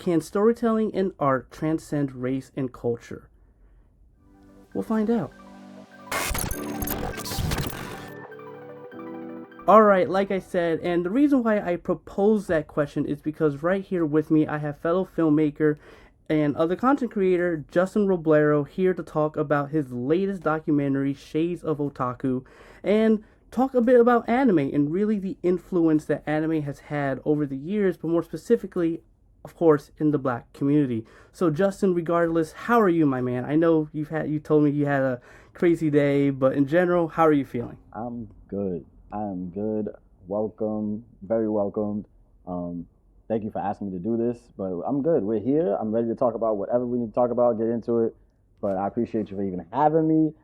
Can storytelling and art transcend race and culture? We'll find out. All right, like I said, and the reason why I proposed that question is because right here with me, I have fellow filmmaker and other content creator Justin Roblero here to talk about his latest documentary, Shades of Otaku, and talk a bit about anime and really the influence that anime has had over the years, but more specifically, of course, in the black community. So, Justin, regardless, how are you, my man? I know you told me you had a crazy day, but in general, how are you feeling? I'm good. I am good. Welcome, very welcomed. Thank you for asking me to do this, but I'm good. We're here. I'm ready to talk about whatever we need to talk about, get into it. But I appreciate you for even having me,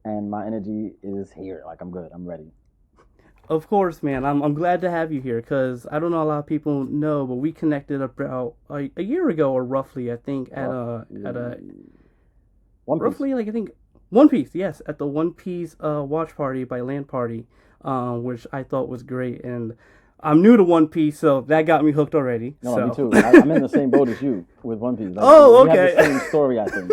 and my energy is here. Like, I'm good. I'm ready. Of course, man. I'm glad to have you here because I don't know a lot of people know, but we connected about a year ago or roughly, I think, at a One Piece. roughly like I think One Piece. Yes, at the One Piece watch party by Land Party, which I thought was great. And I'm new to One Piece, so that got me hooked already. No, so. me too. I'm in the same boat as you with One Piece. Like, Oh, we okay. have the same story, I think.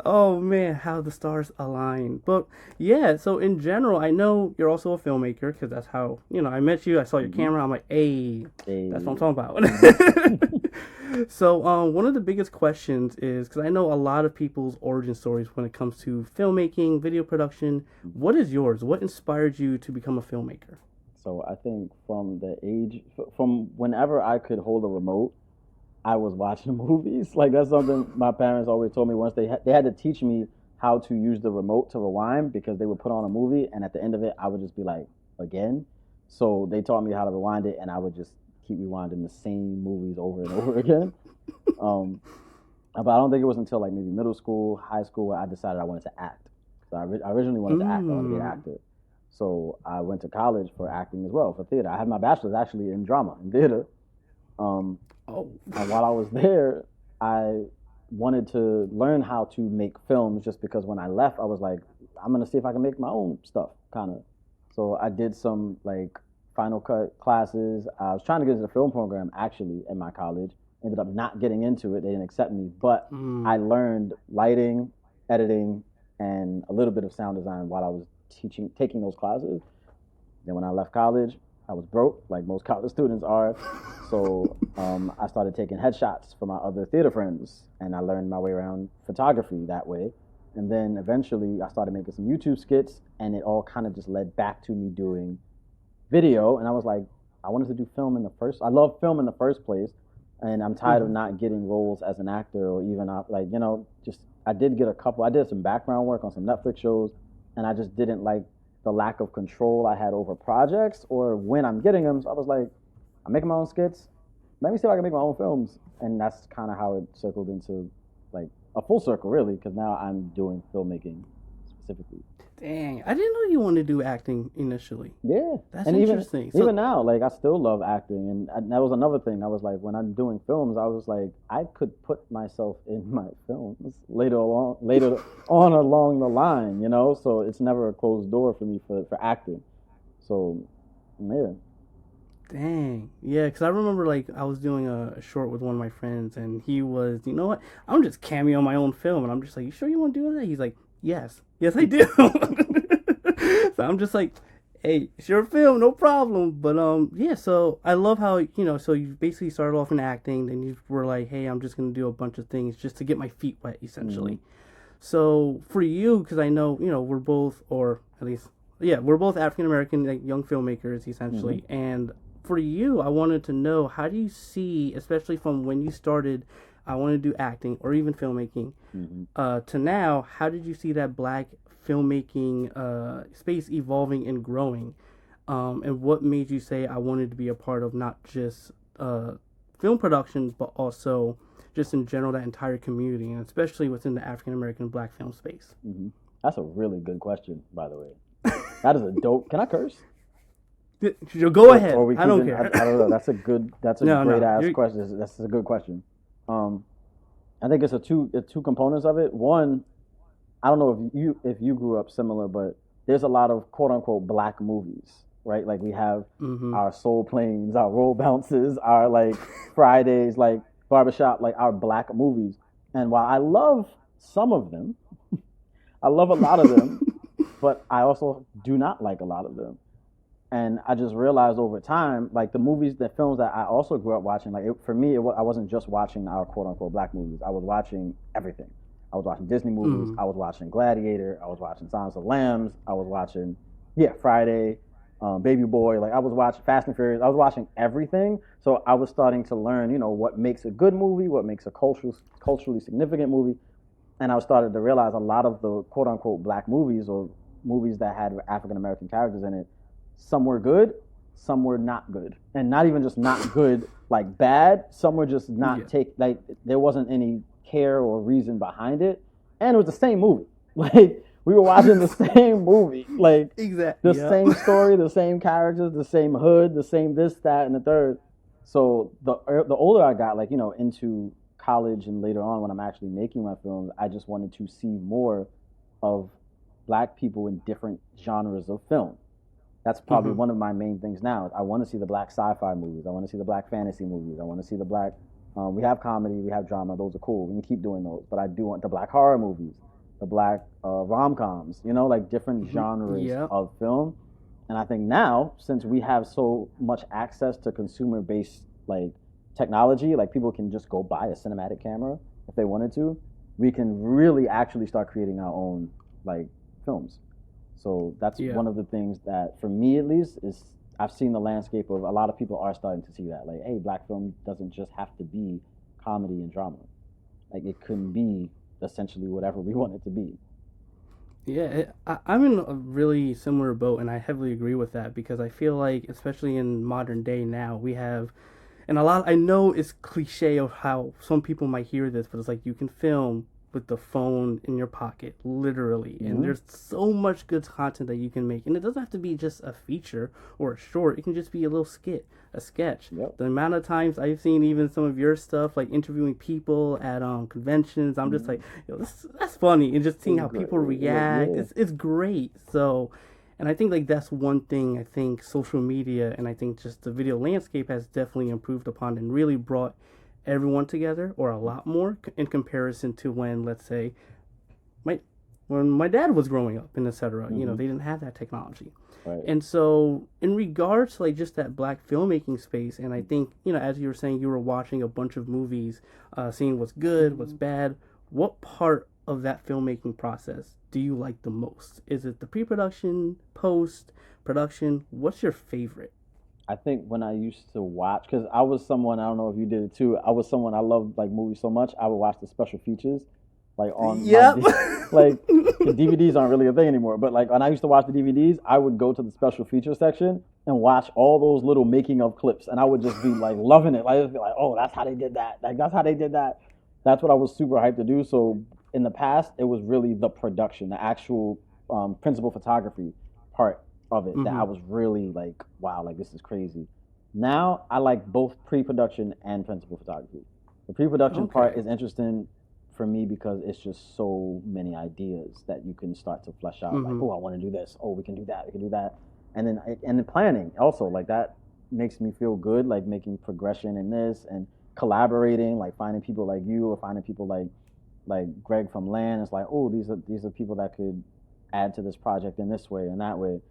Oh man, how the stars align. But yeah, so in general, I know you're also a filmmaker because that's how, I met you. I saw your camera. I'm like, hey, that's what I'm talking about. So one of the biggest questions is, because I know a lot of people's origin stories when it comes to filmmaking, video production. What is yours? What inspired you to become a filmmaker? So I think from whenever I could hold a remote, I was watching movies. Like, that's something my parents always told me. Once they had to teach me how to use the remote to rewind, because they would put on a movie and at the end of it I would just be like, again. So they taught me how to rewind it, and I would just keep rewinding the same movies over and over again. But I don't think it was until like maybe middle school, high school, where I decided I wanted to act. So I originally wanted to act. I wanted to be an actor. So I went to college for acting as well, for theater. I had my bachelor's actually in drama, in theater. And while I was there, I wanted to learn how to make films, just because when I left, I was like, I'm going to see if I can make my own stuff, kind of. So I did some like Final Cut classes. I was trying to get into the film program actually in my college. Ended up not getting into it. They didn't accept me. But I learned lighting, editing, and a little bit of sound design while I was taking those classes. Then when I left college, I was broke, like most college students are. So I started taking headshots for my other theater friends, and I learned my way around photography that way. And then eventually I started making some YouTube skits, and it all kind of just led back to me doing video. And I was like, I wanted to do film I love film in the first place, and I'm tired of not getting roles as an actor, or even I did some background work on some Netflix shows, and I just didn't like the lack of control I had over projects or when I'm getting them. So I was like, I'm making my own skits. Let me see if I can make my own films. And that's kind of how it circled into like a full circle, really, because now I'm doing filmmaking specifically. Dang, I didn't know you wanted to do acting initially. Yeah, that's and interesting. Even now, like, I still love acting, and that was another thing. I was like, when I'm doing films, I was like, I could put myself in my films later on along the line, So it's never a closed door for me for acting. So, yeah. Dang, yeah, because I remember like I was doing a short with one of my friends, and he was, you know what? I'm just cameo my own film, and I'm just like, you sure you want to do that? He's like, yes, I do. So I'm just like, hey, it's your film, no problem. But yeah. So I love how so you basically started off in acting, then you were like, hey, I'm just gonna do a bunch of things just to get my feet wet, essentially. So for you, because I know we're both, or at least we're both African American, like, young filmmakers, essentially, and for you, I wanted to know, how do you see, especially from when you started, I want to do acting or even filmmaking, to now, how did you see that black filmmaking space evolving and growing? And what made you say, I wanted to be a part of not just film production, but also just in general that entire community, and especially within the African American black film space? That's a really good question, by the way. That is a dope. Can I curse? Go ahead. I don't care. I don't know. That's a great ass question. That's a good question. I think it's two components of it. One, I don't know if you grew up similar, but there's a lot of quote unquote black movies, right? Like we have our Soul Planes, our Roll Bounces, our like Fridays, like barbershop, like our black movies. And while I love some of them, I love a lot of them, but I also do not like a lot of them. And I just realized over time, like the movies, the films that I also grew up watching, like for me, I wasn't just watching our quote unquote black movies. I was watching everything. I was watching Disney movies. I was watching Gladiator. I was watching Silence of the Lambs. I was watching, Friday, Baby Boy. Like I was watching Fast and Furious. I was watching everything. So I was starting to learn, what makes a good movie, what makes a culturally significant movie. And I started to realize a lot of the quote unquote black movies or movies that had African American characters in it, some were good, some were not good. And not even just not good, like bad. Some were just not like there wasn't any care or reason behind it. And it was the same movie. Like we were watching the same movie. Like exactly the same story, the same characters, the same hood, the same this, that, and the third. So the older I got, like, into college and later on when I'm actually making my films, I just wanted to see more of black people in different genres of film. That's probably one of my main things now. I want to see the black sci-fi movies. I want to see the black fantasy movies. I want to see the black, we have comedy, we have drama. Those are cool. We can keep doing those. But I do want the black horror movies, the black rom-coms, like different genres of film. And I think now, since we have so much access to consumer-based like technology, like people can just go buy a cinematic camera if they wanted to, we can really actually start creating our own like films. So that's one of the things that, for me at least, is I've seen the landscape of a lot of people are starting to see that. Like, hey, black film doesn't just have to be comedy and drama. Like, it can be essentially whatever we want it to be. Yeah, I'm in a really similar boat, and I heavily agree with that because I feel like, especially in modern day now, we have, and I know it's cliche of how some people might hear this, but it's like you can film with the phone in your pocket, literally. And there's so much good content that you can make. And it doesn't have to be just a feature or a short. It can just be a little skit, a sketch. The amount of times I've seen even some of your stuff, like interviewing people at conventions, I'm just like, that's funny. And just seeing how people react, it's great. So, and I think like that's one thing I think social media and I think just the video landscape has definitely improved upon and really brought everyone together, or a lot more in comparison to when, let's say, when my dad was growing up and etc. They didn't have that technology. And so in regards to like just that black filmmaking space, and I think as you were saying, you were watching a bunch of movies, seeing what's good, what's bad. What part of that filmmaking process do you like the most? Is it the pre-production, post-production? What's your favorite? I think when I used to watch, because I was someone, I don't know if you did it too, I loved like movies so much, I would watch the special features, like on like the DVDs aren't really a thing anymore, but like when I used to watch the DVDs, I would go to the special feature section and watch all those little making of clips, and I would just be like loving it, like just be like, oh, that's how they did that, like that's how they did that. That's what I was super hyped to do. So in the past, it was really the production, the actual principal photography part of it that I was really like, wow, like this is crazy. Now I like both pre-production and principal photography. The pre-production part is interesting for me because it's just so many ideas that you can start to flesh out. Like, oh, I want to do this. Oh, we can do that. We can do that. And then planning also, like that makes me feel good, like making progression in this and collaborating, like finding people like you or finding people like Greg from Land. It's like, oh, these are people that could add to this project in this way and that way.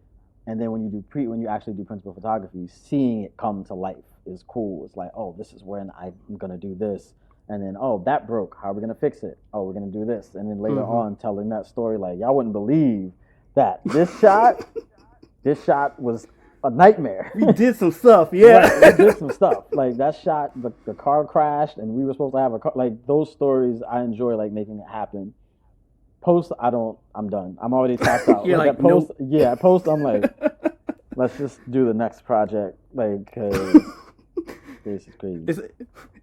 And then when you actually do principal photography, seeing it come to life is cool. It's like, oh, this is when I'm gonna do this, and then oh, that broke. How are we gonna fix it? Oh, we're gonna do this, and then later on, telling that story like y'all wouldn't believe that this shot was a nightmare. We did some stuff, yeah. Right, we did some stuff like that shot. The car crashed, and we were supposed to have a car. Like those stories, I enjoy like making it happen. Post, I'm done. I'm already tapped out. You're like post, nope. Yeah, post, I'm like, let's just do the next project. Like, this is crazy.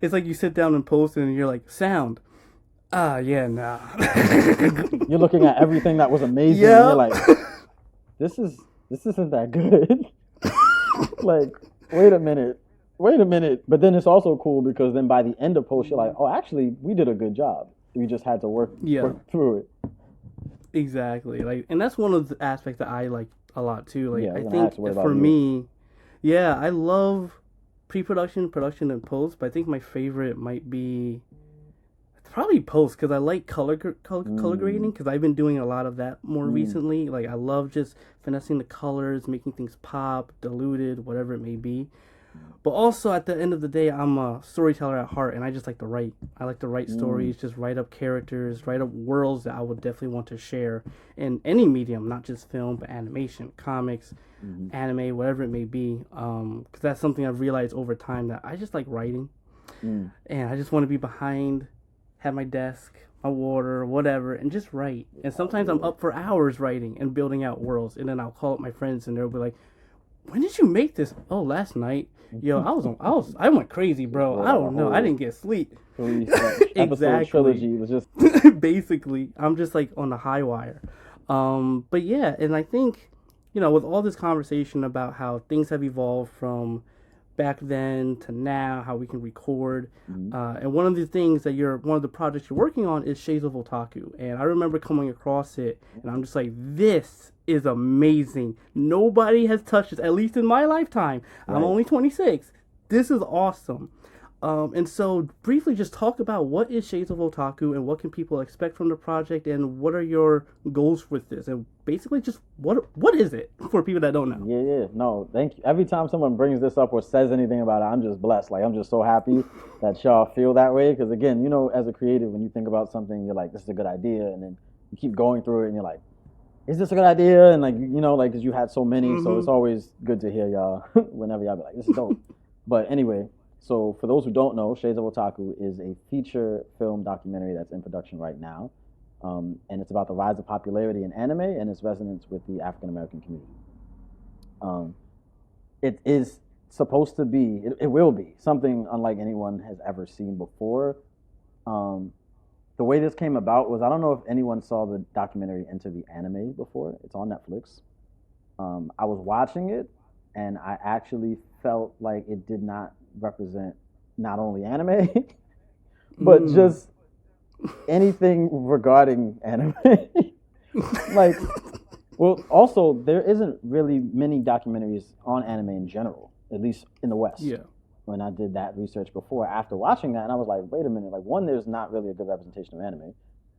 It's like you sit down and post and you're like, sound. Yeah, nah. You're looking at everything that was amazing. And you're like, this isn't that good. Like, wait a minute. But then it's also cool because then by the end of post, you're like, oh, actually, we did a good job. We just had to work through it. Exactly. Like, and that's one of the aspects that I like a lot too. Like, I think for me, I love pre-production, production, and post. But I think my favorite might be probably post because I like color grading because I've been doing a lot of that more recently. Like I love just finessing the colors, making things pop, diluted, whatever it may be. But also at the end of the day, I'm a storyteller at heart, and I just like to write. I like to write stories, just write up characters, write up worlds that I would definitely want to share in any medium, not just film, but animation, comics, anime, whatever it may be. Because that's something I've realized over time that I just like writing, and I just want to be behind, have my desk, my water, whatever, and just write. And sometimes I'm up for hours writing and building out worlds, and then I'll call up my friends, and they'll be like, "When did you make this?" "Oh, last night." Yo, I went crazy, bro. I don't know. I didn't get sleep. Episode trilogy was just basically. I'm just like on the high wire. But yeah, and I think, with all this conversation about how things have evolved from back then to now, how we can record, and one of the things that one of the projects you're working on is Shades of Otaku, and I remember coming across it, and I'm just like, this is amazing. Nobody has touched this, at least in my lifetime. Right. I'm only 26. This is awesome. And so briefly just talk about what is Shades of Otaku and what can people expect from the project and what are your goals with this, and basically just what is it for people that don't know. No, thank you. Every time someone brings this up or says anything about it, I'm just blessed. Like, I'm just so happy that y'all feel that way, because again, as a creative, when you think about something, you're like, this is a good idea, and then you keep going through it and you're like, is this a good idea? And because you had so many, so it's always good to hear y'all whenever y'all be like, this is dope. But anyway, so for those who don't know, Shades of Otaku is a feature film documentary that's in production right now. And it's about the rise of popularity in anime and its resonance with the African American community. It is supposed to be, it will be, something unlike anyone has ever seen before. The way this came about was, I don't know if anyone saw the documentary Enter the Anime before. It's on Netflix. I was watching it, and I actually felt like it did not represent not only anime, but just anything regarding anime. Also, there isn't really many documentaries on anime in general, at least in the West. Yeah. When I did that research before, after watching that, and I was like, wait a minute, like, one, there's not really a good representation of anime.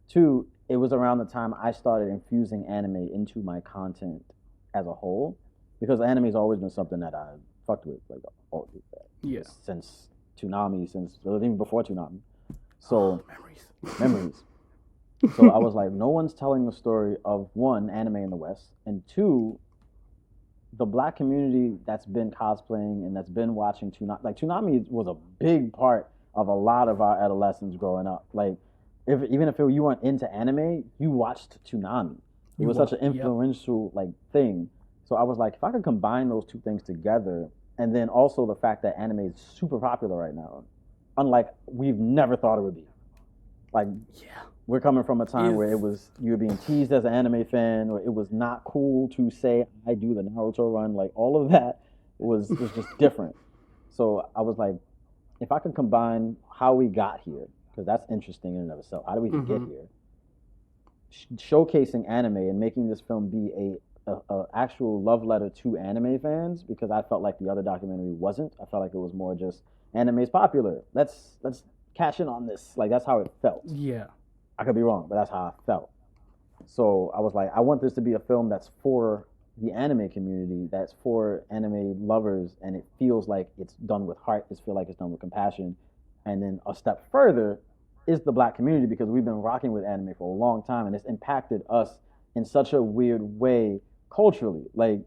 Two, it was around the time I started infusing anime into my content as a whole, because anime has always been something that I fucked with, since Toonami, even before Toonami. So memories. So I was like, no one's telling the story of, one, anime in the West, and two, the Black community that's been cosplaying and that's been watching Toonami. Like, Toonami was a big part of a lot of our adolescence growing up. Like, even if you weren't into anime, you watched Toonami. It was such an influential thing. So I was like, if I could combine those two things together, and then also the fact that anime is super popular right now, unlike we've never thought it would be. We're coming from a time where you were being teased as an anime fan, or it was not cool to say, I do the Naruto run. Like, all of that was just different. So I was like, if I could combine how we got here, because that's interesting in and of itself. How did we get here? Showcasing anime and making this film be a actual love letter to anime fans, because I felt like the other documentary wasn't. I felt like it was more just, anime is popular. Let's cash in on this. Like, that's how it felt. Yeah. I could be wrong, but that's how I felt. So I was like, I want this to be a film that's for the anime community, that's for anime lovers, and it feels like it's done with heart, it feels like it's done with compassion. And then a step further is the Black community, because we've been rocking with anime for a long time, and it's impacted us in such a weird way culturally. Like,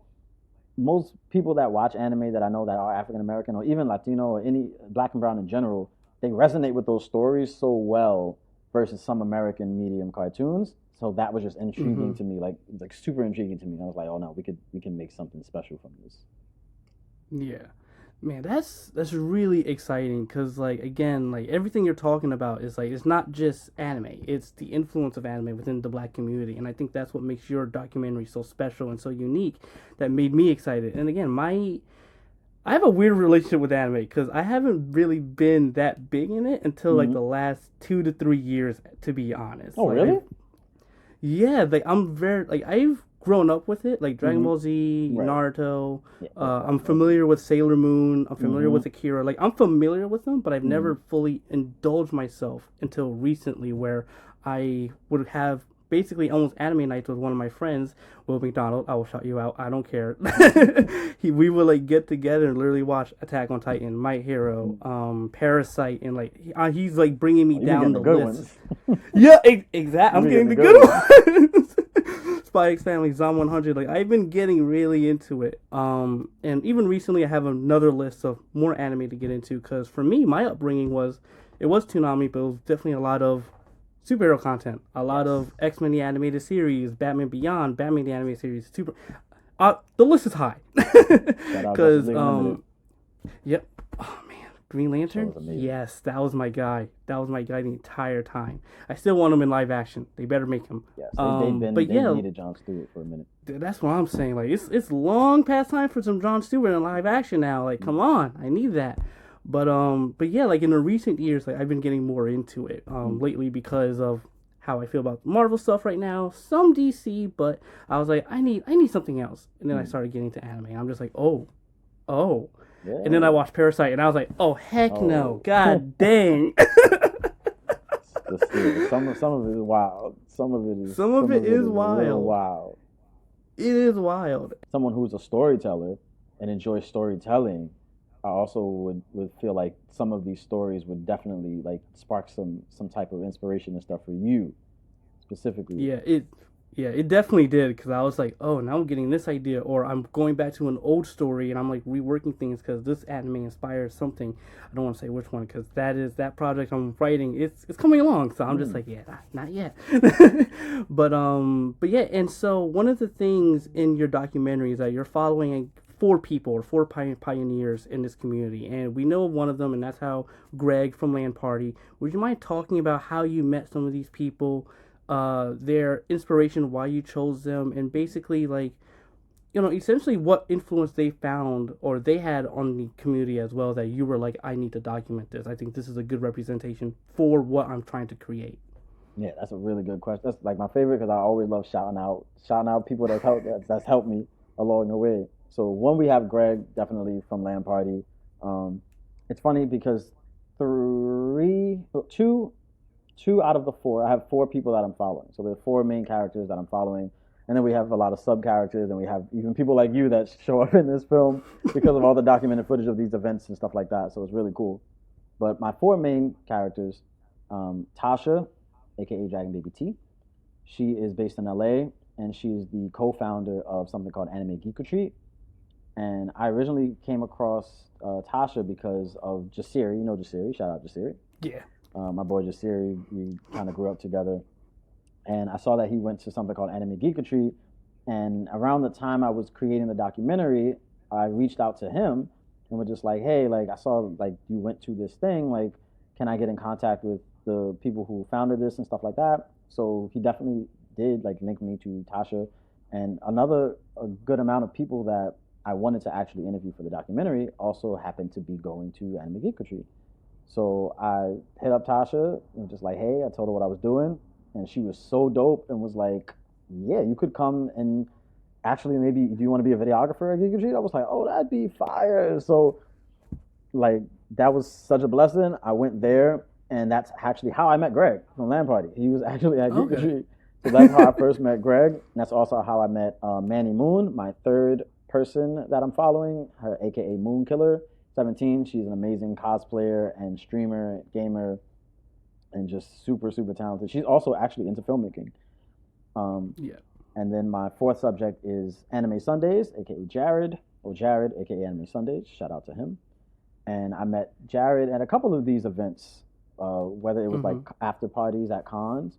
most people that watch anime that I know that are African American or even Latino or any Black and brown in general, they resonate with those stories so well versus some American medium cartoons. So that was just intriguing to me, like super intriguing to me. I was like, oh no, we can make something special from this. Yeah. Man, that's really exciting, because again, everything you're talking about is it's not just anime, it's the influence of anime within the Black community, and I think that's what makes your documentary so special and so unique, that made me excited. And again, I have a weird relationship with anime, because I haven't really been that big in it until the last 2 to 3 years, to be honest. Oh, really? I'm very I've grown up with it, like Dragon Mm-hmm. Ball Z, Right. Naruto. Yeah. I'm familiar with Sailor Moon. I'm familiar Mm-hmm. with Akira. Like I'm familiar with them, but I've Mm-hmm. never fully indulged myself until recently, where I would have basically almost anime nights with one of my friends, Will McDonald. I will shout you out. I don't care. We would like get together and literally watch Attack on Titan, My Hero, Parasite, and like he's like bringing me You've been down getting the the good list. ones. Yeah, exactly. You've I'm been getting the getting good ones. Spy X Family, Zom 100. Like I've been getting really into it. And even recently, I have another list of more anime to get into because for me, my upbringing was it was Toonami, but it was definitely a lot of superhero content, a lot Yes. of X-Men the animated series, Batman Beyond, Batman the animated series, super. The list is high Shout out Justice because League Unlimited. yep. Oh man, Green Show Lantern. was amazing. Yes, that was my guy. That was my guy the entire time. I still want him in live action. They better make him. Yes, But they yeah, needed Jon Stewart for a minute. that's what I'm saying. Like it's long past time for some Jon Stewart in live action now. Like, come on, I need that. But yeah, like in the recent years, like I've been getting more into it lately because of how I feel about Marvel stuff right now. Some DC, but I was like, I need something else. And then I started getting into anime. I'm just like, oh. Yeah. And then I watched Parasite, and I was like, oh heck no, Oh. god dang. Some of it is wild. Some of it is is a wild. little wild. It is wild. Someone who's a storyteller and enjoys storytelling, I also would feel like some of these stories would definitely like spark some type of inspiration and stuff for you specifically. Yeah, it definitely did because I was like, oh, now I'm getting this idea, or I'm going back to an old story and I'm like reworking things because this anime inspires something. I don't want to say which one because that project I'm writing. It's coming along, so I'm just like, yeah, not yet. but yeah, and so one of the things in your documentary is that you're following four people or four pioneers in this community, and we know one of them, and that's how Greg from Land Party. Would you mind talking about how you met some of these people? Their inspiration, why you chose them, and basically like essentially what influence they found or they had on the community as well that you were like, I need to document this. I think this is a good representation for what I'm trying to create. Yeah, that's a really good question. That's like my favorite because I always love shouting out people that's helped me along the way. So one, we have Greg, definitely from Land Party. It's funny because two out of the four, I have four people that I'm following. So there are four main characters that I'm following, and then we have a lot of sub characters, and we have even people like you that show up in this film because of all the documented footage of these events and stuff like that. So it's really cool. But my four main characters, Tasha, aka Dragon Baby T, she is based in LA, and she's the co-founder of something called Anime Geek Retreat. And I originally came across Tasha because of Jasiri. You know Jasiri? Shout out Jasiri. Yeah. My boy Jasiri, we kind of grew up together. And I saw that he went to something called Anime Geek Retreat. And around the time I was creating the documentary, I reached out to him and was just like, hey, like I saw like you went to this thing, like can I get in contact with the people who founded this and stuff like that? So he definitely did like link me to Tasha and a good amount of people that I wanted to actually interview for the documentary also happened to be going to Anime Geek Retreat. So I hit up Tasha and just like, hey, I told her what I was doing, and she was so dope and was like, yeah, you could come and actually maybe do you want to be a videographer at Geek Retreat? I was like, oh, that'd be fire. So like that was such a blessing. I went there, and that's actually how I met Greg from Land Party. He was actually at Geek Retreat. So that's how I first met Greg. And that's also how I met Manny Moon, my third person that I'm following, her aka Moon Killer 17. She's an amazing cosplayer and streamer, gamer, and just super, super talented. She's also actually into filmmaking. Yeah. And then my fourth subject is Anime Sundays, aka Jared, aka Anime Sundays. Shout out to him. And I met Jared at a couple of these events, whether it was like after parties at cons,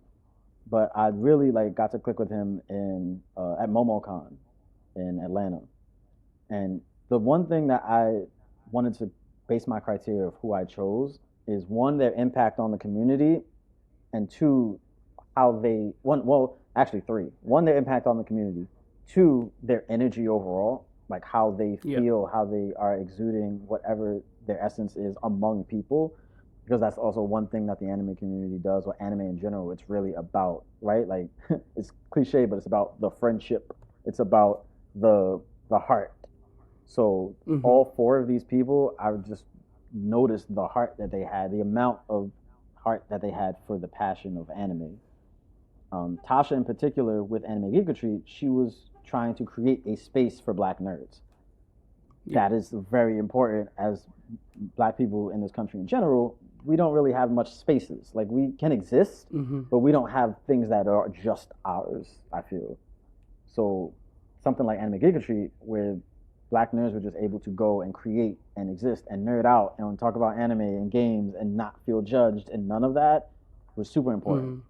but I really like got to click with him in at MomoCon in Atlanta. And the one thing that I wanted to base my criteria of who I chose is one, their impact on the community, and two, actually three. One, their impact on the community. Two, their energy overall, like how they feel, how they are exuding whatever their essence is among people. Because that's also one thing that the anime community does, or anime in general, it's really about, right? Like, it's cliche, but it's about the friendship It's about the heart. So Mm-hmm. all four of these people, I just noticed the heart that they had, the amount of heart that they had for the passion of anime. Tasha, in particular, with Anime Geeketry, she was trying to create a space for Black nerds. Yeah. That is very important as Black people in this country in general. We don't really have much spaces. Like, we can exist, Mm-hmm. but we don't have things that are just ours, I feel. So something like Anime Geeketry, where Black nerds were just able to go and create and exist and nerd out and talk about anime and games and not feel judged and none of that was super important. Mm-hmm.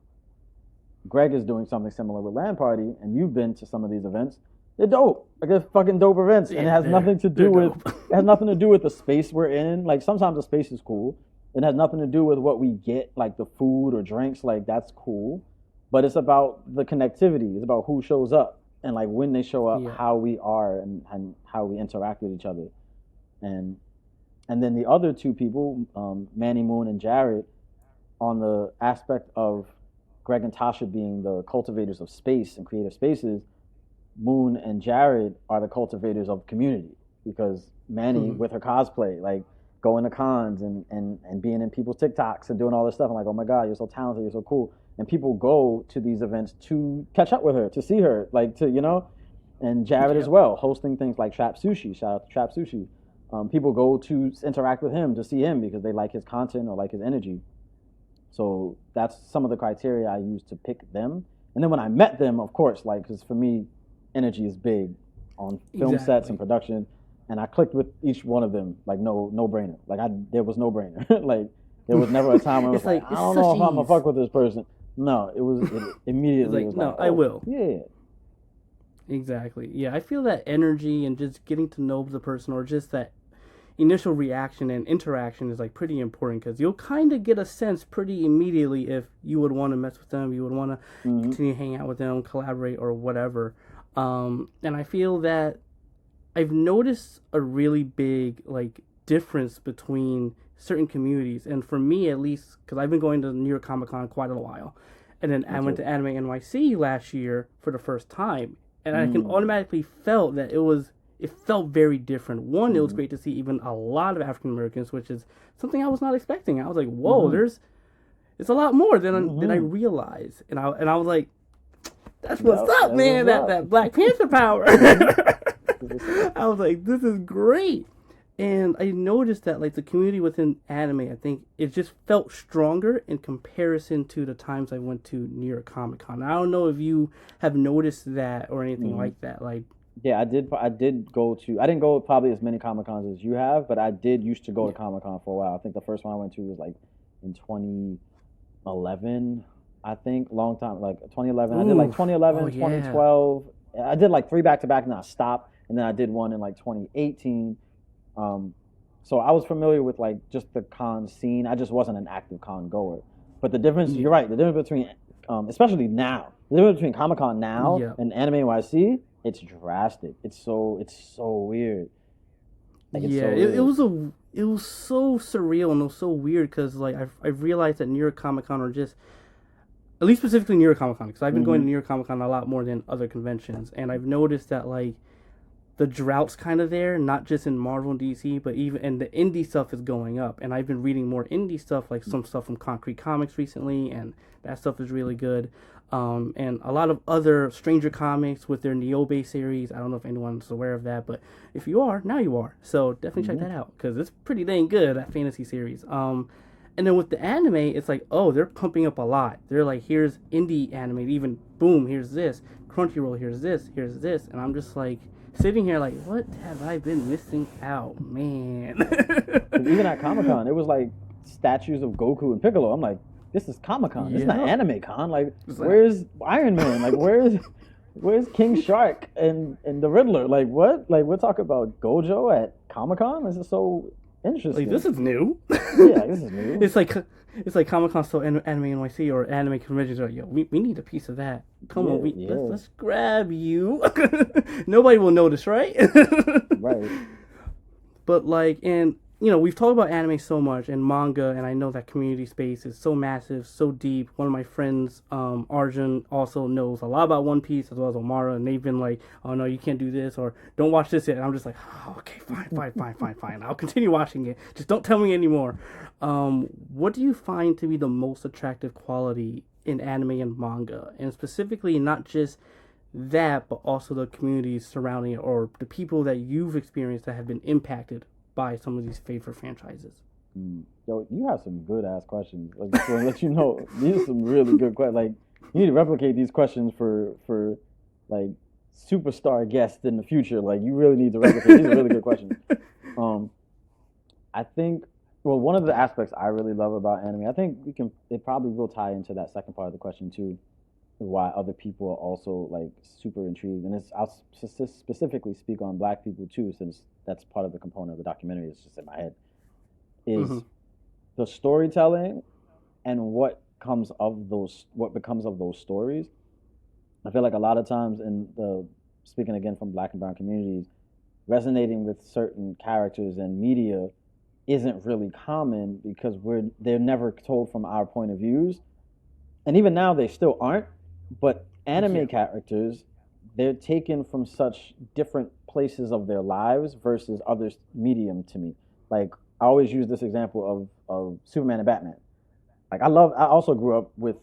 Greg is doing something similar with Land Party, and you've been to some of these events. They're dope. Like, they're fucking dope events, and it has nothing to do with it has nothing to do with the space we're in. Like, sometimes the space is cool. It has nothing to do with what we get, like the food or drinks. Like, that's cool, but it's about the connectivity. It's about who shows up and like when they show up, how we are and how we interact with each other, and then the other two people, Manny Moon and Jared, on the aspect of Greg and Tasha being the cultivators of space and creative spaces, Moon and Jared are the cultivators of community, because Manny, with her cosplay, like going to cons and being in people's TikToks and doing all this stuff, I'm like, oh my God, you're so talented, you're so cool. And people go to these events to catch up with her, to see her, like to, and Jared as well, hosting things like Trap Sushi, shout out to Trap Sushi. People go to interact with him, to see him because they like his content or like his energy. So that's some of the criteria I used to pick them. And then when I met them, of course, like, because for me, energy is big on film sets and production. And I clicked with each one of them, like no brainer. Like there was no brainer. Like there was never a time where I was like, I don't know if I'm gonna fuck with this person. No, it immediately was like, I will. Yeah. Exactly. Yeah, I feel that energy and just getting to know the person, or just that initial reaction and interaction, is like pretty important, because you'll kind of get a sense pretty immediately if you would want to mess with them, you would want to continue hanging out with them, collaborate, or whatever. And I feel that I've noticed a really big like difference between certain communities, and for me at least, because I've been going to New York Comic Con quite a while, and then I went to Anime NYC last year for the first time, and I can automatically felt that it felt very different. One, it was great to see even a lot of African Americans, which is something I was not expecting. I was like, whoa, it's a lot more than I realized, and I was like, that's what's up, man. That Black Panther power. I was like, this is great. And I noticed that like the community within anime, I think it just felt stronger in comparison to the times I went to New York Comic Con. I don't know if you have noticed that or anything like that. Like, yeah, I did go to. I didn't go probably as many Comic Cons as you have, but I did used to go to Comic Con for a while. I think the first one I went to was like in 2011. I think long time, like 2011. I did like 2011, 2012. I did like 3 back-to-back, and then I stopped. And then I did one in like 2018. So I was familiar with like just the con scene. I just wasn't an active con goer. But the difference, you're right, the difference between, especially now, the difference between Comic Con now and Anime NYC, it's drastic. It's so weird. Like, it's so weird. It was so surreal, and it was so weird, because like I've realized that New York Comic Con, or just, at least specifically New York Comic Con, because I've been going to New York Comic Con a lot more than other conventions, and I've noticed that like the drought's kind of there, not just in Marvel and DC, but and the indie stuff is going up. And I've been reading more indie stuff, like some stuff from Concrete Comics recently, and that stuff is really good. And a lot of other Stranger Comics with their Niobe series. I don't know if anyone's aware of that, but if you are, now you are. So definitely check that out, because it's pretty dang good, that fantasy series. And then with the anime, it's like, oh, they're pumping up a lot. They're like, here's indie anime, even boom, here's this. Crunchyroll, here's this. And I'm just like, sitting here like, what have I been missing out, man? Even at Comic Con, it was like statues of Goku and Piccolo. I'm like, this is Comic Con. This is not Anime Con. Like, where's Iron Man? Like, where's King Shark and the Riddler? Like, what? Like, we're talking about Gojo at Comic Con? This is so interesting. Like, this is new. Yeah, this is new. It's like Comic Con, still Anime NYC, or anime conventions are like, yo, we need a piece of that. Come on, let's grab you. Nobody will notice, right? Right. But like, and we've talked about anime so much and manga, and I know that community space is so massive, so deep. One of my friends, Arjun, also knows a lot about One Piece as well as Omara, and they've been like, "Oh no, you can't do this," or "Don't watch this yet." And I'm just like, oh, "Okay, fine. I'll continue watching it. Just don't tell me anymore." What do you find to be the most attractive quality in anime and manga, and specifically not just that, but also the communities surrounding it, or the people that you've experienced that have been impacted by some of these favorite franchises? Yo, you have some good ass questions. I just want to let you know these are some really good questions. Like you need to replicate these questions for like superstar guests in the future. Like you really need to replicate. These are really good questions. Um, I think well, one of the aspects I really love about anime, I think we can. It probably will tie into that second part of the question too. Why other people are also like super intrigued, and specifically speak on Black people too, since that's part of the component of the documentary. It's just in my head is Mm-hmm. the storytelling and what becomes of those stories. I feel like a lot of times in the speaking again from Black and brown communities, resonating with certain characters and media isn't really common because they're never told from our point of views, and even now they still aren't. But Yeah. anime characters, they're taken from such different places of their lives versus other medium to me. Like I always use this example of Superman and Batman. Like I also grew up with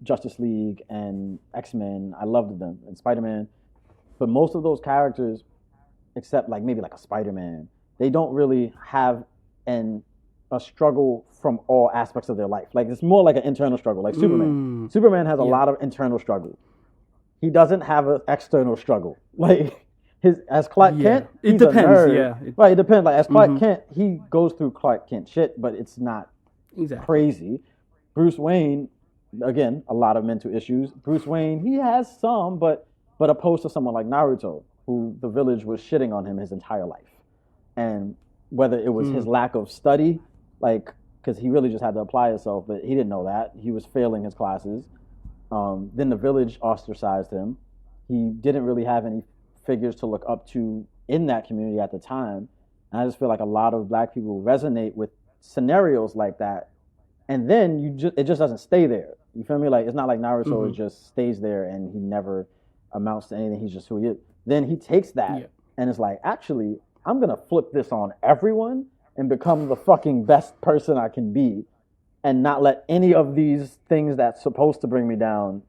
Justice League and X-Men. I loved them and Spider-Man. But most of those characters, except like maybe like a Spider-Man, they don't really have an a struggle from all aspects of their life. Like it's more like an internal struggle. Like Superman. Mm. Superman has a Yeah. lot of internal struggle. He doesn't have an external struggle. Like his as Clark Yeah. Kent, It he's a depends. nerd. Yeah. Right, it depends. Like as Clark Mm-hmm. Kent, he goes through Clark Kent shit, but it's not Exactly. crazy. Bruce Wayne, again, a lot of mental issues. Bruce Wayne, he has some, but opposed to someone like Naruto, who the village was shitting on him his entire life, and whether it was his Mm. lack of study, like because he really just had to apply himself, but he didn't know that he was failing his classes. Then the village ostracized him. He didn't really have any figures to look up to in that community at the time. And I just feel like a lot of Black people resonate with scenarios like that, and then it just doesn't stay there. You feel me? Like it's not like Naruto Mm-hmm. just stays there and he never amounts to anything. He's just who he is. Then he takes Yeah. that and it's like, actually, I'm gonna flip this on everyone and become the fucking best person I can be, and not let any of these things that's supposed to bring me down.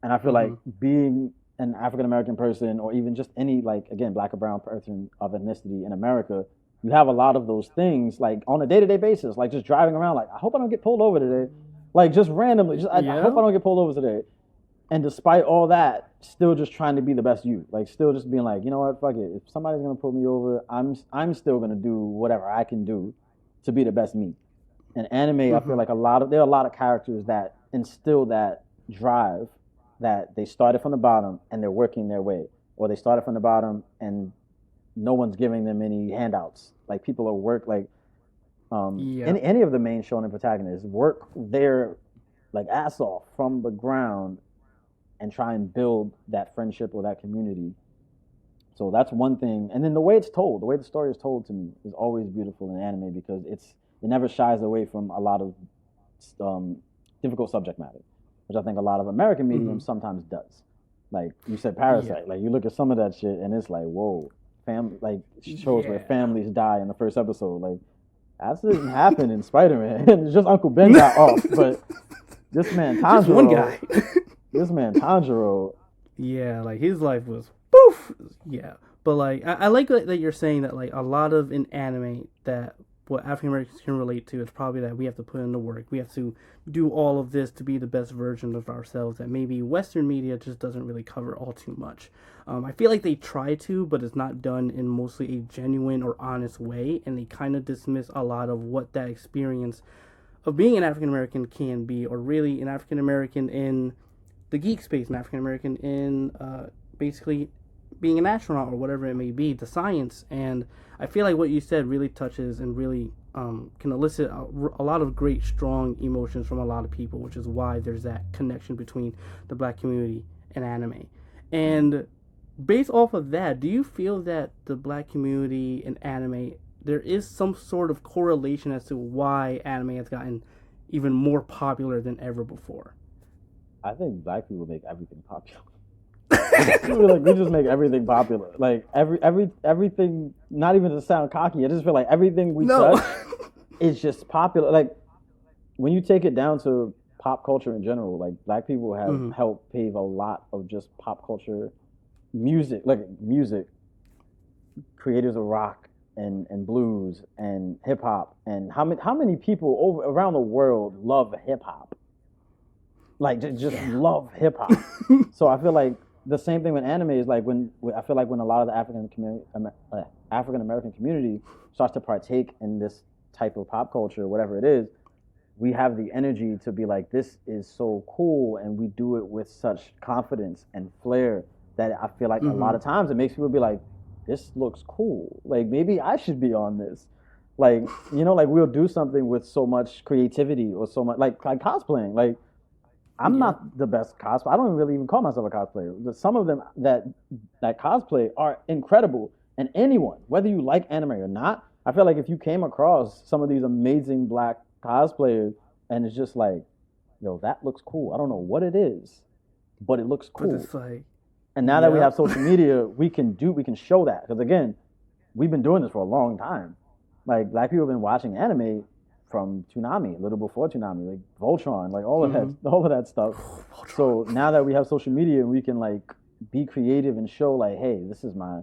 And I feel Mm-hmm. like being an African American person, or even just any like again Black or brown person of ethnicity in America, you have a lot of those things like on a day to day basis, like just driving around. Like I hope I don't get pulled over today, like just randomly. I hope Yeah. I don't get pulled over today. And despite all that, still just trying to be the best you. Like still just being like, you know what, fuck it. If somebody's gonna pull me over, I'm still gonna do whatever I can do to be the best me. In anime, I feel Mm-hmm. like there are a lot of characters that instill that drive, that they started from the bottom and they're working their way, or they started from the bottom and no one's giving them any handouts. Like people are work like Yeah. any of the main shonen protagonists work their like ass off from the ground and try and build that friendship or that community. So that's one thing. And then the way it's told, the way the story is told to me is always beautiful in anime because it never shies away from a lot of um, difficult subject matter, which I think a lot of American Mm-hmm. mediums sometimes does. Like you said, Yeah. Parasite. Like you look at some of that shit and it's like, whoa, like shows where Yeah. families die in the first episode. Like that didn't happen in Spider-Man. It's just Uncle Ben got off, but this man Just one Tanjiro, guy. this man Tanjiro, Yeah, like his life was poof. Yeah, but like I like that you're saying that like a lot of in anime that what African Americans can relate to is probably that we have to put in the work. We have to do all of this to be the best version of ourselves. That maybe Western media just doesn't really cover all too much. I feel like they try to, but it's not done in mostly a genuine or honest way, and they kind of dismiss a lot of what that experience of being an African American can be, or really an African American in the geek space, an African American in basically being an astronaut or whatever it may be, the science. And I feel like what you said really touches and really can elicit a lot of great, strong emotions from a lot of people, which is why there's that connection between the Black community and anime. And based off of that, do you feel that the black community in anime, there is some sort of correlation as to why anime has gotten even more popular than ever before? I think black people make everything popular. We just make everything popular. Like everything. Not even to sound cocky, I just feel like everything we touch is just popular. Like when you take it down to pop culture in general, like black people have helped pave a lot of just pop culture, music, creators of rock and blues and hip hop, and how many people over around the world love hip hop, like just love hip hop. So I feel like the same thing with anime is like when I feel like when a lot of the African American community starts to partake in this type of pop culture, whatever it is, we have the energy to be like, this is so cool, and we do it with such confidence and flair that I feel like a lot of times it makes people be like, this looks cool. Like maybe I should be on this. Like, you know, like we'll do something with so much creativity or so much like cosplaying. Like I'm not the best cosplayer. I don't really even call myself a cosplayer. Some of them that cosplay are incredible. And anyone, whether you like anime or not, I feel like if you came across some of these amazing black cosplayers and it's just like, yo, that looks cool. I don't know what it is, but it looks cool. But it's like, and now that we have social media, we can show that. Because again, we've been doing this for a long time. Like black people have been watching anime from Toonami, a little before Toonami, like Voltron, like all of that stuff. So now that we have social media, we can like be creative and show like, hey, this is my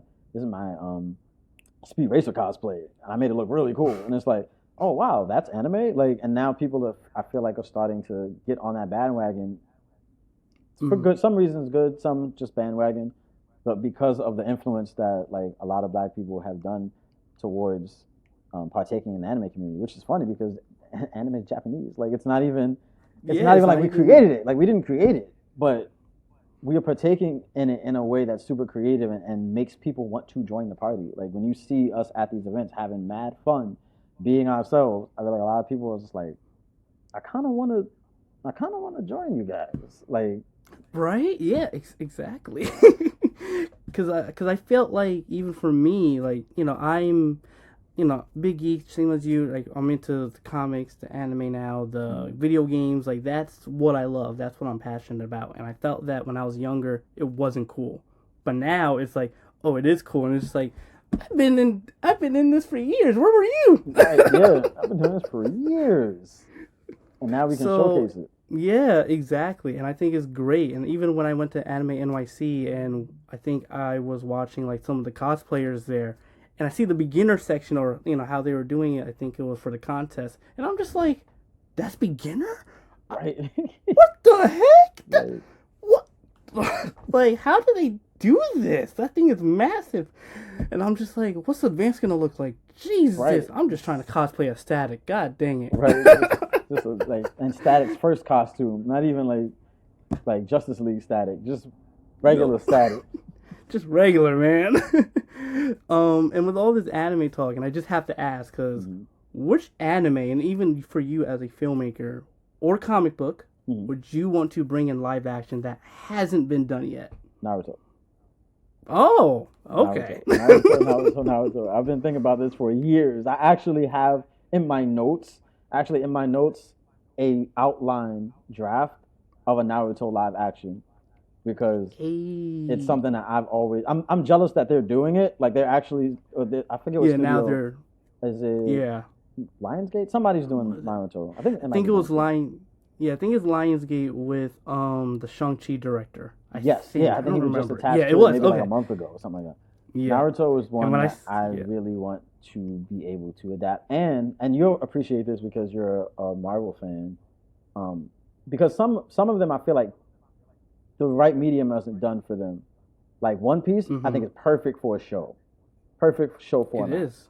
Speed Racer cosplay, and I made it look really cool. And it's like, oh wow, that's anime. Like, and now people I feel like are starting to get on that bandwagon. For good, some reasons good, some just bandwagon, but because of the influence that like a lot of black people have done towards partaking in the anime community, which is funny because anime is Japanese. Like it's not even like we created it. Like we didn't create it, but we are partaking in it in a way that's super creative and makes people want to join the party. Like when you see us at these events having mad fun, being ourselves, I feel like a lot of people are just like, I kind of want to join you guys. Like, right? Yeah, exactly. Because I felt like even for me, like, you know, I'm, you know, big geek, same as you. Like I'm into the comics, the anime now, the video games. Like that's what I love. That's what I'm passionate about. And I felt that when I was younger, it wasn't cool. But now it's like, oh, it is cool. And it's just like, I've been in this for years. Where were you? Right, yeah, I've been doing this for years, and now we can showcase it. Yeah, exactly. And I think it's great. And even when I went to Anime NYC, and I think I was watching like some of the cosplayers there, and I see the beginner section, or you know how they were doing it. I think it was for the contest, and I'm just like, that's beginner. Right. What the heck? Right. What? Like, how do they do this? That thing is massive. And I'm just like, what's advanced gonna look like? Jesus, right. I'm just trying to cosplay a Static. God dang it. Right. Just like, and Static's first costume, not even like Justice League Static, just regular Static. Just regular, man. And with all this anime talk, and I just have to ask, because which anime, and even for you as a filmmaker or comic book, would you want to bring in live action that hasn't been done yet? Naruto. Oh, okay. Naruto. I've been thinking about this for years. I actually have in my notes a outline draft of a Naruto live action, because it's something that I've always. I'm jealous that they're doing it. Like they're actually. I forget what studio. Now they're. Is it Lionsgate? Somebody's doing Naruto. I think it was Yeah, I think it's Lionsgate with the Shang-Chi director. I think he was just attached to it maybe like a month ago or something like that. Yeah. Naruto is one that I really want to be able to adapt. And you'll appreciate this because you're a Marvel fan. Because some of them I feel like the right medium isn't done for them. Like One Piece, I think is perfect for a show. Perfect show format. It is.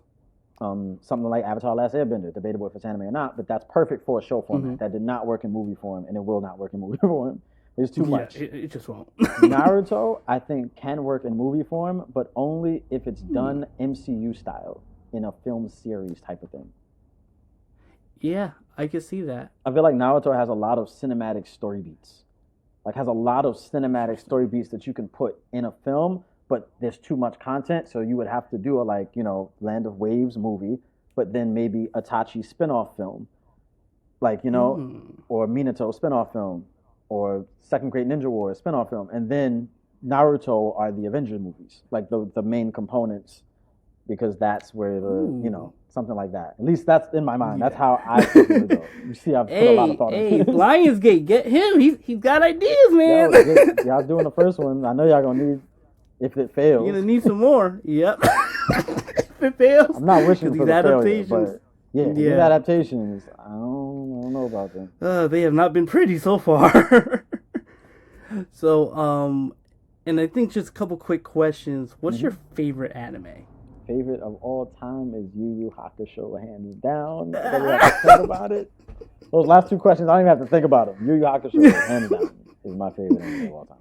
Something like Avatar: Last Airbender, debatable if it's anime or not, but that's perfect for a show format. That did not work in movie form, and it will not work in movie form. There's too much. It just won't. Naruto, I think, can work in movie form, but only if it's done MCU style, in a film series type of thing. Yeah, I can see that. I feel like Naruto has a lot of cinematic story beats. Like, has a lot of cinematic story beats that you can put in a film, but there's too much content, so you would have to do a Land of Waves movie, but then maybe Itachi spin-off film, or Minato spin-off film, or Second Great Ninja War spin-off film, and then Naruto are the Avenger movies, like the main components, because that's where something like that. At least that's in my mind. Yeah. That's how I think it would go. You see, I've put a lot of thought into it. Lionsgate, get him. He's got ideas, man. Y'all doing the first one. I know y'all gonna need, if it fails. You're gonna need some more. Yep. If it fails. I'm not wishing for the adaptations. Failure, but these adaptations, I don't know about them. They have not been pretty so far. So, and I think just a couple quick questions. What's your favorite anime? Favorite of all time is Yu Yu Hakusho, hands down. I don't have to think about it. Those last two questions, I don't even have to think about them. Yu Yu Hakusho, hands down, is my favorite anime of all time.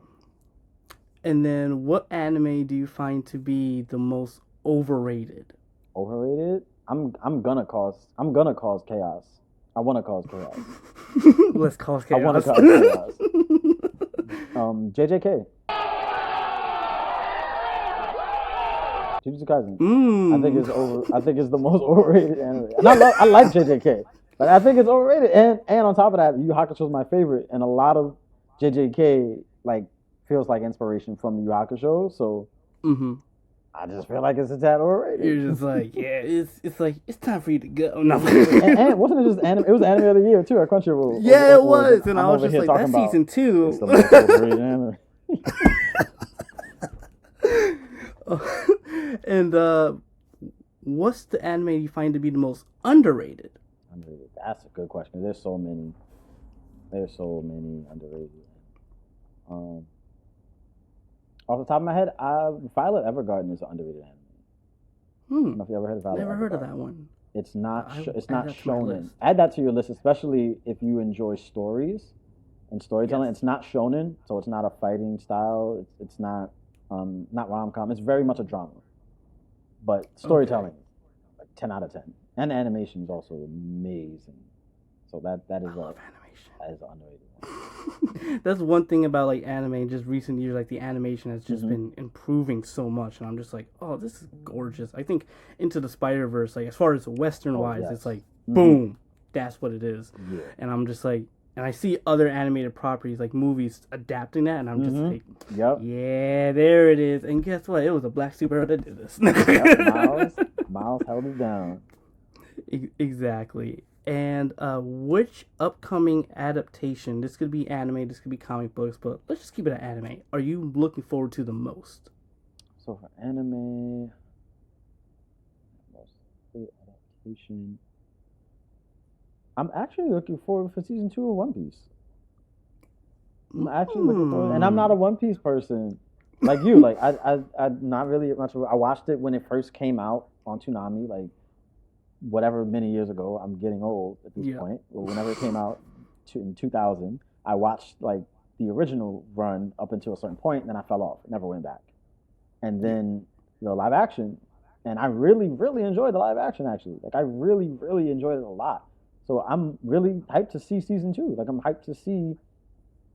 And then, what anime do you find to be the most overrated? Overrated? I'm gonna cause chaos. I want to cause chaos. Let's cause chaos. I want to cause chaos. JJK. Jujutsu Kaisen. I think it's the most overrated anime. And I like JJK, but I think it's overrated. And on top of that, Yu Yu Hakusho is my favorite, and a lot of JJK feels like inspiration from Yu Yu Hakusho. So I just feel like it's a tad overrated. You're just like, yeah, it's time for you to go. No. and wasn't it just anime? It was anime of the year too at Crunchyroll. Yeah, it was, and I was just like, that's season 2. It's the most overrated anime. And what's the anime you find to be the most underrated? Underrated. That's a good question. There's so many underrated. Off the top of my head, Violet Evergarden is an underrated anime. I don't know if you ever heard of Violet. Never Evergarden. heard of that one. It's not shonen. Add that to your list, especially if you enjoy stories and storytelling. Yes. It's not shonen, so it's not a fighting style. It's not rom-com. It's very much a drama. But storytelling, 10 out of 10. And the animation is also amazing. So that is animation. That is an underrated one. That's one thing about anime in just recent years. The animation has just been improving so much, and I'm just like, oh, this is gorgeous. I think Into the Spider-Verse, as far as Western wise, it's boom, that's what it is. Yeah. And I'm just like, and I see other animated properties movies adapting that, and I'm just like, yeah, there it is. And guess what? It was a black superhero that did this. Miles held it down. Exactly. And which upcoming adaptation, this could be anime, this could be comic books, but let's just keep it at anime, are you looking forward to the most? So for anime, adaptation, I'm actually looking forward for season 2 of One Piece. I'm actually looking forward, and I'm not a One Piece person like you. I'm not really much. I watched it when it first came out on Toonami, whatever many years ago. I'm getting old at this point. Well, whenever it came out in 2000, I watched the original run up until a certain point, and then I fell off. Never went back. And then the live action, and I really, really enjoyed the live action. Actually, I really, really enjoyed it a lot. So I'm really hyped to see season 2. I'm hyped to see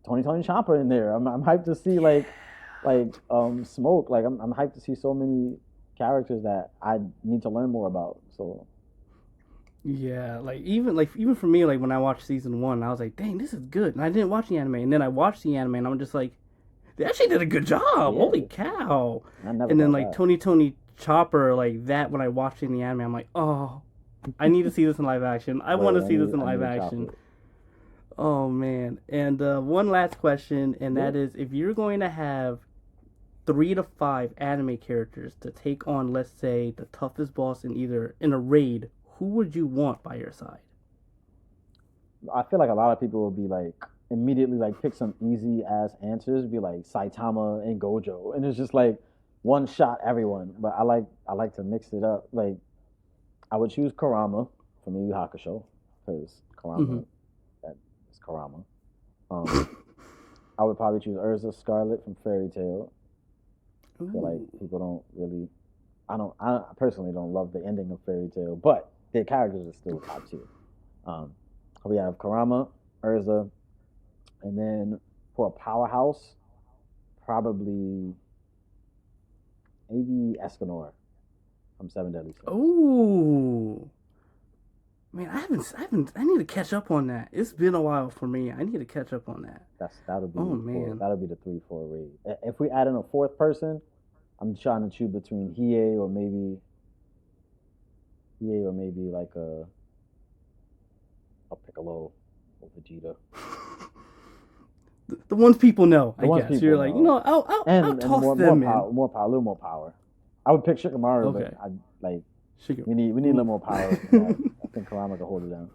Tony Chopper in there. I'm hyped to see Smoke. I'm hyped to see so many characters that I need to learn more about. So yeah, even for me, when I watched season 1, I was like, dang, this is good. And I didn't watch the anime, and then I watched the anime, and I'm just like, they actually did a good job. Yeah. Holy cow! And then Tony Chopper, that when I watched it in the anime, I'm like, oh, I need to see this in live action. I want to see this in live action. Oh, man. And one last question, and that is, if you're going to have 3 to 5 anime characters to take on, let's say, the toughest boss in a raid, who would you want by your side? I feel like a lot of people will be immediately pick some easy ass answers, be like Saitama and Gojo, and it's just one shot everyone. But I like to mix it up. I would choose Kurama from Yu Yu Hakusho, because Kurama, that is Kurama. I would probably choose Urza Scarlet from Fairy Tail. I feel like people don't really, I personally don't love the ending of Fairy Tail, but their characters are still top tier. We have Kurama, Urza, and then for a powerhouse, probably maybe Escanor from Seven Deadly Sins. Oh, man, I need to catch up on that. It's been a while for me. I need to catch up on that. That'll be Oh man, that'll be the 3-4 raid. If we add in a fourth person, I'm trying to choose between Hiei or maybe like a Piccolo or Vegeta. The ones people know, The ones guess. people You're like, know. I'll toss them in. A little more power. I would pick Shikamaru, Okay. but I like Sugar. we need a little more power. Than that. I think Kurama can hold it down.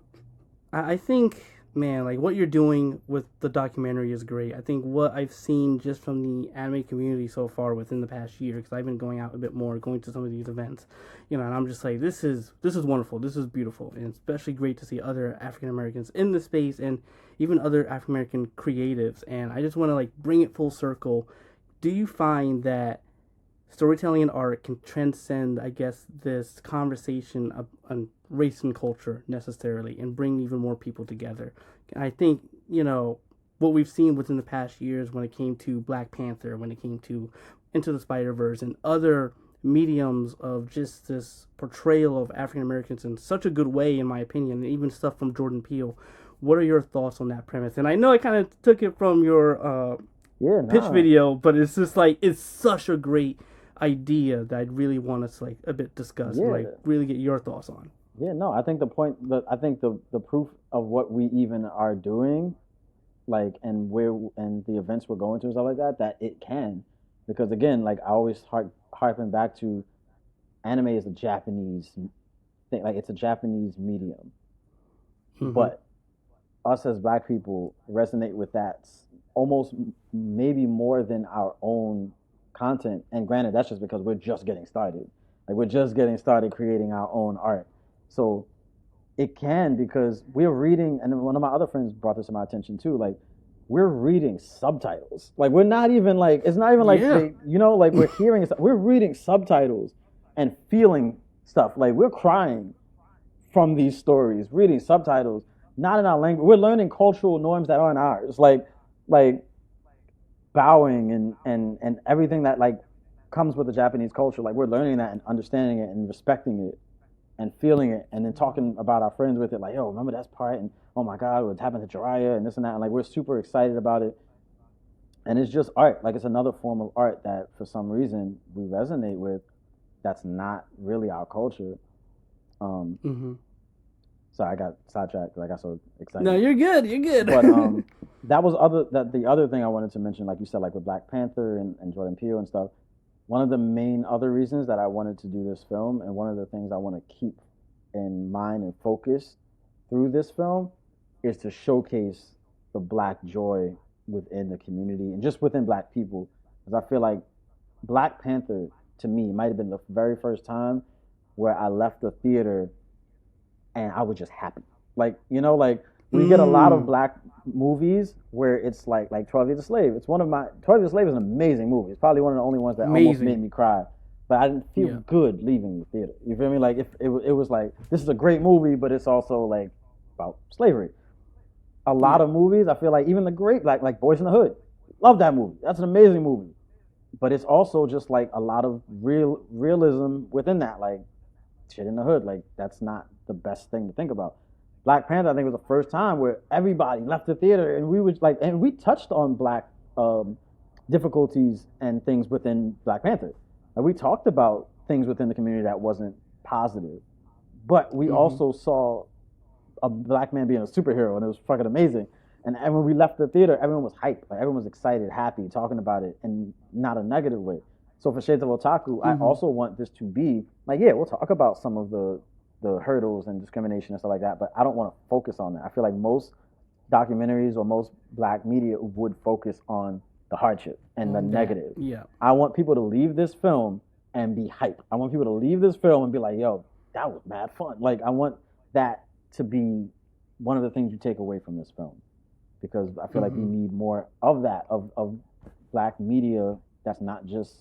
I think, man, like what you're doing with the documentary is great. I think what I've seen just from the anime community so far within the past year, because I've been going out a bit more, going to some of these events, and I'm just like, this is wonderful, this is beautiful, and it's especially great to see other African Americans in the space and even other African American creatives. And I just want to like bring it full circle. Do you find that storytelling and art can transcend, I guess, this conversation on race and culture necessarily and bring even more people together? And I think, what we've seen within the past years when it came to Black Panther, when it came to Into the Spider-Verse and other mediums of just this portrayal of African Americans in such a good way, in my opinion, and even stuff from Jordan Peele. What are your thoughts on that premise? And I know I kind of took it from your pitch video, but it's just like, it's such a great idea that I'd really want us like a bit discuss and like really get your thoughts on. Yeah, no, I think the proof of what we even are doing, like, and the events we're going to and stuff like that it can, because again, like I always harping back to, anime is a Japanese thing, like it's a Japanese medium, but us as Black people resonate with that almost maybe more than our own content. And granted, that's just because we're just getting started. Like we're just getting started creating our own art. So it can, because we're reading, and one of my other friends brought this to my attention too, like we're reading subtitles. Like we're not even like, it's not even like, like we're hearing, we're reading subtitles and feeling stuff. Like we're crying from these stories, reading subtitles, not in our language. We're learning cultural norms that aren't ours. Like bowing and everything that like comes with the Japanese culture. Like we're learning that and understanding it and respecting it and feeling it, and then talking about our friends with it, like, yo, remember that part, and oh my God, what happened to Jiraiya and this and that, and like we're super excited about it. And it's just art. Like it's another form of art that for some reason we resonate with, that's not really our culture. So I got sidetracked because I got so excited. No, you're good. But the other thing I wanted to mention, like you said, like with Black Panther and Jordan Peele and stuff, one of the main other reasons that I wanted to do this film, and one of the things I want to keep in mind and focus through this film, is to showcase the Black joy within the community and just within Black people. Because I feel like Black Panther, to me, might have been the very first time where I left the theater and I was just happy. Like, we get a lot of Black movies where it's like 12 Years a Slave. 12 Years a Slave is an amazing movie. It's probably one of the only ones that almost made me cry. But I didn't feel good leaving the theater. You feel me? Like, if it was like, this is a great movie, but it's also like about slavery. A lot of movies, I feel like, even the great, like Boys in the Hood, love that movie. That's an amazing movie. But it's also just like a lot of realism within that, like shit in the hood. Like that's not the best thing to think about. Black Panther, I think, was the first time where everybody left the theater, and we touched on Black difficulties and things within Black Panther. And we talked about things within the community that wasn't positive, but we also saw a Black man being a superhero, and it was fucking amazing. And when we left the theater, everyone was hyped. Like everyone was excited, happy, talking about it, and not a negative way. So for Shades of Otaku, I also want this to be like, we'll talk about some of the hurdles and discrimination and stuff like that, but I don't want to focus on that. I feel like most documentaries or most Black media would focus on the hardship and the negative. Yeah. I want people to leave this film and be hyped. I want people to leave this film and be like, yo, that was mad fun. Like, I want that to be one of the things you take away from this film, because I feel like we need more of that, of Black media that's not just,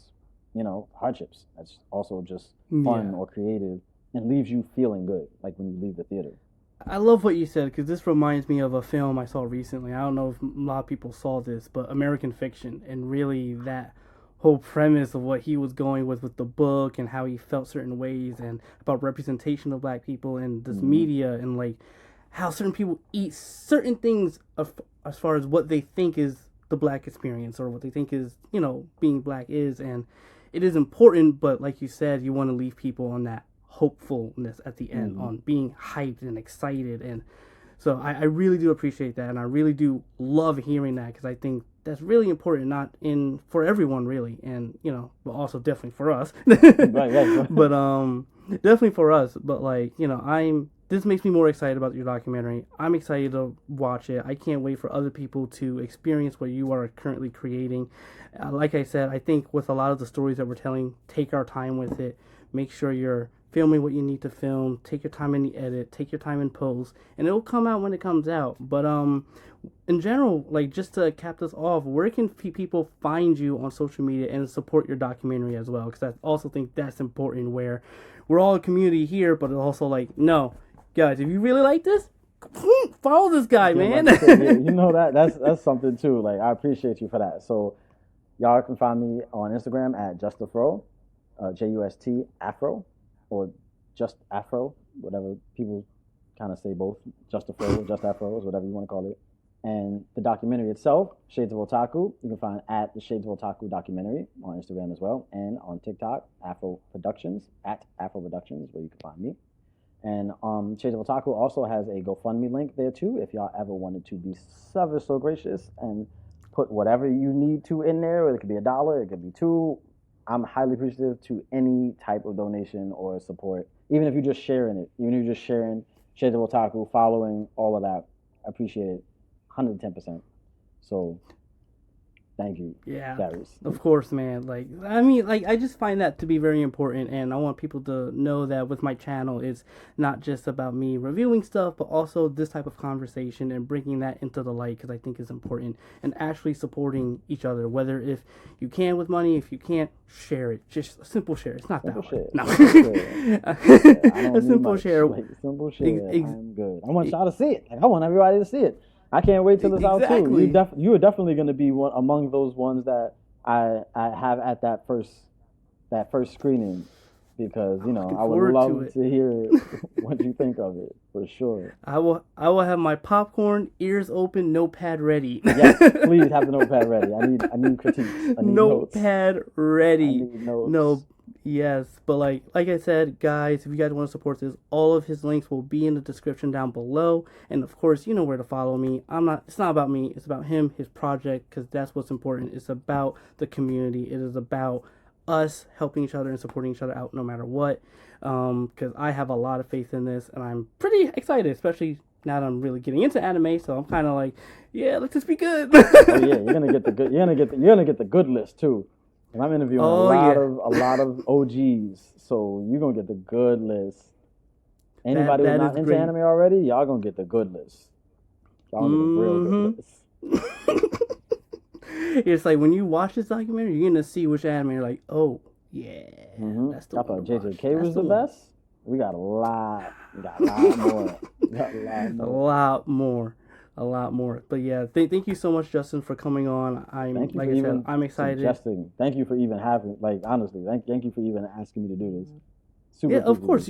hardships. That's also just fun or creative and leaves you feeling good, like when you leave the theater. I love what you said, because this reminds me of a film I saw recently. I don't know if a lot of people saw this, but American Fiction, and really that whole premise of what he was going with the book and how he felt certain ways and about representation of black people in this media and like how certain people eat certain things as far as what they think is the black experience or what they think is, you know, being black is. And it is important, but like you said, you want to leave people on that hopefulness at the end, on being hyped and excited. And so I really do appreciate that, and I really do love hearing that, because I think that's really important, not in for everyone really, and you know, but also definitely for us. Right. But definitely for us. But like, you know, this makes me more excited about your documentary. I'm excited to watch it. I can't wait for other people to experience what you are currently creating. Like I said, I think with a lot of the stories that we're telling, take our time with it. Make sure you're filming what you need to film. Take your time in the edit. Take your time in post, and it'll come out when it comes out. But in general, like just to cap this off, where can people find you on social media and support your documentary as well? Because I also think that's important. Where we're all a community here, but also like, no, guys, if you really like this, follow this guy, man. You know that's something too. Like, I appreciate you for that. So y'all can find me on Instagram at JustAfro, JUST Afro, or just Afro, whatever people kind of say both. Just Afro, Just Afro is whatever you want to call it. And the documentary itself, Shades of Otaku, you can find at the Shades of Otaku documentary on Instagram as well, and on TikTok, Afro Productions, at Afro Productions, where you can find me. And Shades of Otaku also has a GoFundMe link there too, if y'all ever wanted to be ever so gracious and put whatever you need to in there. It could be $1, it could be $2. I'm highly appreciative to any type of donation or support, even if you're just sharing it, even if you're just sharing Shades of Otaku, following all of that. I appreciate it 110%. So thank you, Darius. Of course, man. Like, I mean, like, I just find that to be very important, and I want people to know that with my channel, it's not just about me reviewing stuff, but also this type of conversation and bringing that into the light, because I think it's important, and actually supporting each other, whether if you can with money, if you can't, share it. Just a simple share. It's not simple that share. No. A simple share. Like, simple share. I'm good. I want y'all to see it. Like, I want everybody to see it. I can't wait till it's out too. You are definitely going to be one among those ones that I have at that first screening, because you know I would love to hear what you think of it, for sure. I will have my popcorn, ears open, notepad ready. Yes, please have the notepad ready. I need critiques. I need notepad notes. ready. I need notes. No. Yes, but like I said, guys, if you guys want to support this, all of his links will be in the description down below. And of course, you know where to follow me. It's not about me. It's about him, his project, because that's what's important. It's about the community. It is about us helping each other and supporting each other out no matter what. Because I have a lot of faith in this, and I'm pretty excited, especially now that I'm really getting into anime. So I'm kind of like, yeah, let this be good. Oh, yeah, you're gonna get the good. You're gonna get the good list too. And I'm interviewing a lot of OGs, so you're gonna get the good list. Anybody who's not into anime already, y'all gonna get the good list. Y'all gonna get the real good list. It's like when you watch this documentary, you're gonna see which anime you're like, oh yeah, that's the one. I thought JJK was the best. We got a lot. We got a lot more. A lot more. But yeah, thank you so much, Justin, for coming on. I'm excited. Suggesting. Thank you for even having, like, honestly, thank you for even asking me to do this. Super. Yeah, of course.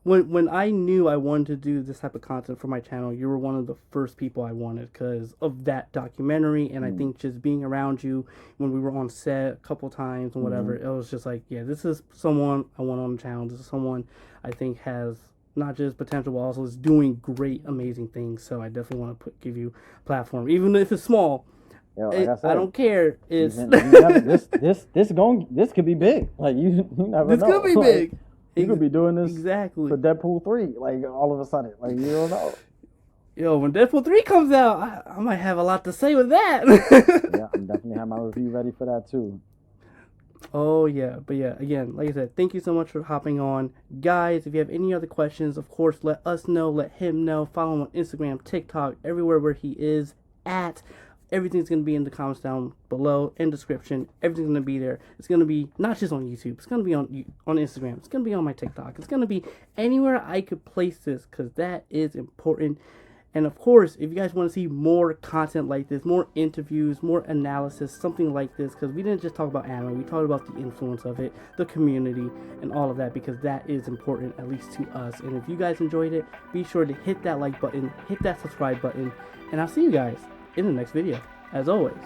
When I knew I wanted to do this type of content for my channel, you were one of the first people I wanted because of that documentary, and I think just being around you when we were on set a couple times and whatever, it was just like, yeah, this is someone I want on the channel. This is someone I think has not just potential, but also is doing great, amazing things. So I definitely want to give you a platform, even if it's small. Yeah, like I said, I don't care. It's this could be big. Like you never know. This could be big. You could be doing this for Deadpool 3. Like all of a sudden, like you don't know. Yo, when Deadpool 3 comes out, I might have a lot to say with that. Yeah, I'm definitely have my review ready for that too. Oh, yeah. But yeah, again, like I said, thank you so much for hopping on. Guys, if you have any other questions, of course, let us know. Let him know. Follow him on Instagram, TikTok, everywhere where he is at. Everything's going to be in the comments down below, in description. Everything's going to be there. It's going to be not just on YouTube. It's going to be on Instagram. It's going to be on my TikTok. It's going to be anywhere I could place this because that is important. And of course, if you guys want to see more content like this, more interviews, more analysis, something like this, because we didn't just talk about anime, we talked about the influence of it, the community, and all of that, because that is important, at least to us. And if you guys enjoyed it, be sure to hit that like button, hit that subscribe button, and I'll see you guys in the next video. As always,